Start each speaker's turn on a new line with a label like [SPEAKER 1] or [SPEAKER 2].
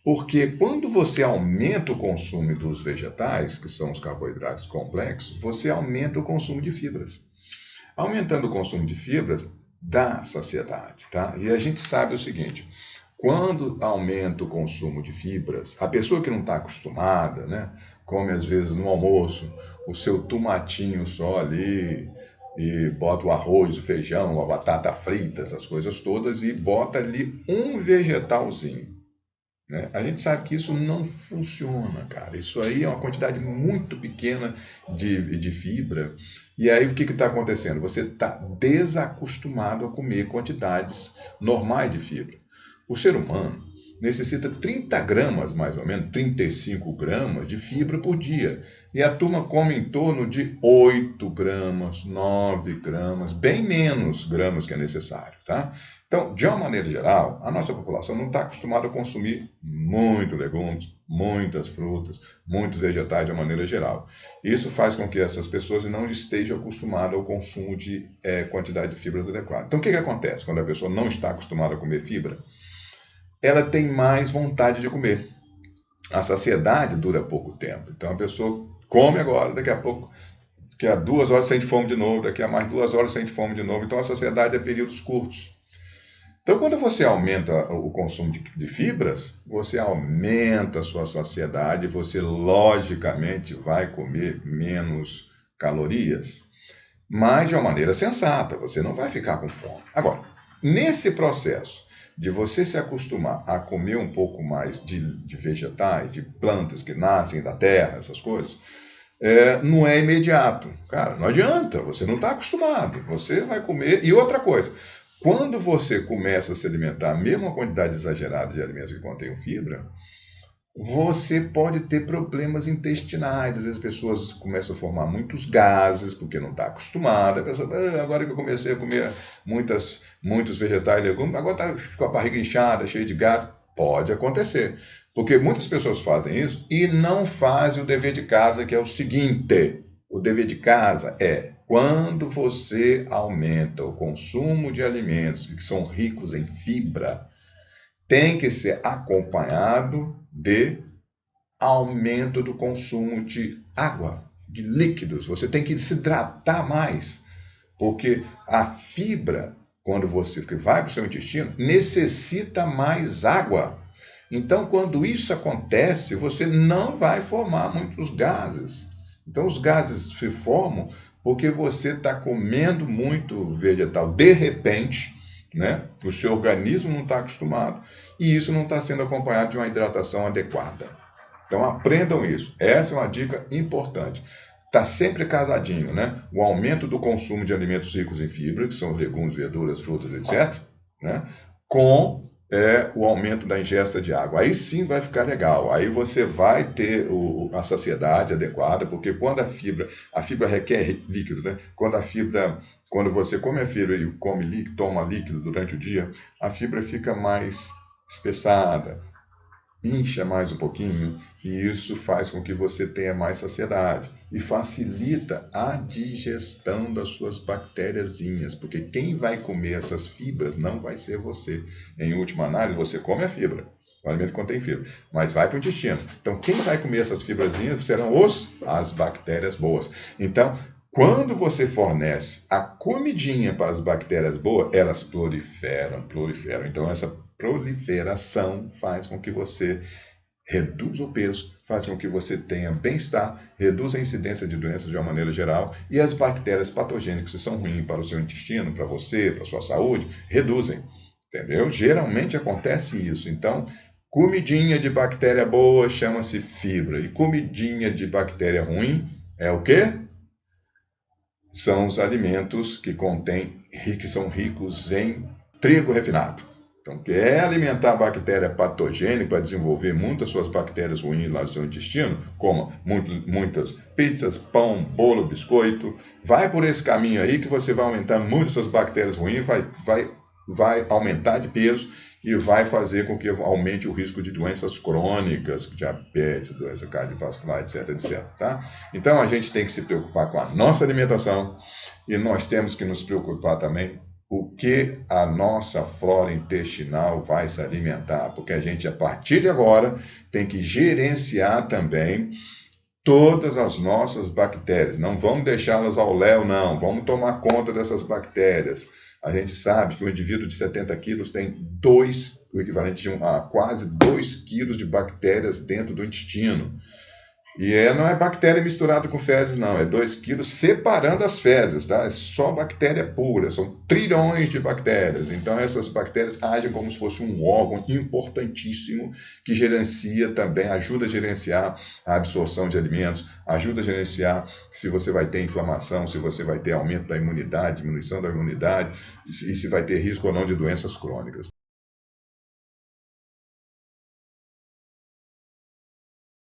[SPEAKER 1] Porque quando você aumenta o consumo dos vegetais, que são os carboidratos complexos, você aumenta o consumo de fibras. Aumentando o consumo de fibras, dá saciedade, tá? E a gente sabe o seguinte, quando aumenta o consumo de fibras, a pessoa que não está acostumada, né, come às vezes no almoço o seu tomatinho só ali, e bota o arroz, o feijão, a batata frita, essas coisas todas, e bota ali um vegetalzinho, né? A gente sabe que isso não funciona, cara. Isso aí é uma quantidade muito pequena de fibra. E aí o que está acontecendo? Você está desacostumado a comer quantidades normais de fibra. O ser humano necessita 30 gramas, mais ou menos, 35 gramas de fibra por dia. E a turma come em torno de 8 gramas, 9 gramas, bem menos gramas que é necessário, tá? Então, de uma maneira geral, a nossa população não está acostumada a consumir muito legumes, muitas frutas, muitos vegetais de uma maneira geral. Isso faz com que essas pessoas não estejam acostumadas ao consumo de quantidade de fibra adequada. Então, o que acontece quando a pessoa não está acostumada a comer fibra? Ela tem mais vontade de comer. A saciedade dura pouco tempo. Então, a pessoa come agora, daqui a pouco, daqui a 2 horas sente fome de novo, daqui a mais 2 horas sente fome de novo. Então, a saciedade é períodos curtos. Então, quando você aumenta o consumo de fibras, você aumenta a sua saciedade, você logicamente vai comer menos calorias, mas de uma maneira sensata, você não vai ficar com fome. Agora, nesse processo de você se acostumar a comer um pouco mais de vegetais, de plantas que nascem da terra, essas coisas, não é imediato. Cara, não adianta, você não está acostumado, você vai comer. E outra coisa, quando você começa a se alimentar a mesma quantidade exagerada de alimentos que contêm fibra, você pode ter problemas intestinais. Às vezes as pessoas começam a formar muitos gases, porque não está acostumada. A pessoa, agora que eu comecei a comer muitos vegetais e legumes, agora está com a barriga inchada, cheia de gás. Pode acontecer. Porque muitas pessoas fazem isso e não fazem o dever de casa, que é o seguinte: o dever de casa é quando você aumenta o consumo de alimentos que são ricos em fibra, tem que ser acompanhado de aumento do consumo de água, de líquidos. Você tem que se hidratar mais, porque a fibra, quando você vai para o seu intestino, necessita mais água. Então, quando isso acontece, você não vai formar muitos gases. Então, os gases se formam porque você está comendo muito vegetal de repente, né? O seu organismo não está acostumado e isso não está sendo acompanhado de uma hidratação adequada. Então aprendam isso. Essa é uma dica importante. Está sempre casadinho, né? O aumento do consumo de alimentos ricos em fibra, que são legumes, verduras, frutas, etc., né? Com o aumento da ingesta de água. Aí sim vai ficar legal. Aí você vai ter a saciedade adequada, porque quando a fibra requer líquido, né? Quando você come a fibra e come líquido, toma líquido durante o dia, a fibra fica mais espessada, incha mais um pouquinho, e isso faz com que você tenha mais saciedade e facilita a digestão das suas bactériazinhas, porque quem vai comer essas fibras não vai ser você. Em última análise, você come a fibra, o alimento contém fibra, mas vai para o intestino. Então, quem vai comer essas fibrazinhas serão as bactérias boas. Então, quando você fornece a comidinha para as bactérias boas, elas proliferam. Então, essa proliferação faz com que você reduza o peso, faz com que você tenha bem-estar, reduz a incidência de doenças de uma maneira geral e as bactérias patogênicas que são ruins para o seu intestino, para você, para a sua saúde, reduzem. Entendeu? Geralmente acontece isso. Então, comidinha de bactéria boa chama-se fibra e comidinha de bactéria ruim é o quê? São os alimentos que são ricos em trigo refinado. Então, quer alimentar a bactéria patogênica para desenvolver muitas suas bactérias ruins lá no seu intestino, coma muitas pizzas, pão, bolo, biscoito. Vai por esse caminho aí que você vai aumentar muito suas bactérias ruins, vai aumentar de peso e vai fazer com que aumente o risco de doenças crônicas, diabetes, doença cardiovascular, etc, etc. Tá? Então, a gente tem que se preocupar com a nossa alimentação e nós temos que nos preocupar também o que a nossa flora intestinal vai se alimentar, porque a gente, a partir de agora, tem que gerenciar também todas as nossas bactérias. Não vamos deixá-las ao léu, não. Vamos tomar conta dessas bactérias. A gente sabe que um indivíduo de 70 quilos tem o equivalente a quase 2 quilos de bactérias dentro do intestino. E não é bactéria misturada com fezes, não. É 2 quilos separando as fezes, tá? É só bactéria pura. São trilhões de bactérias. Então, essas bactérias agem como se fosse um órgão importantíssimo que gerencia também, ajuda a gerenciar a absorção de alimentos, ajuda a gerenciar se você vai ter inflamação, se você vai ter aumento da imunidade, diminuição da imunidade, e se vai ter risco ou não de doenças crônicas.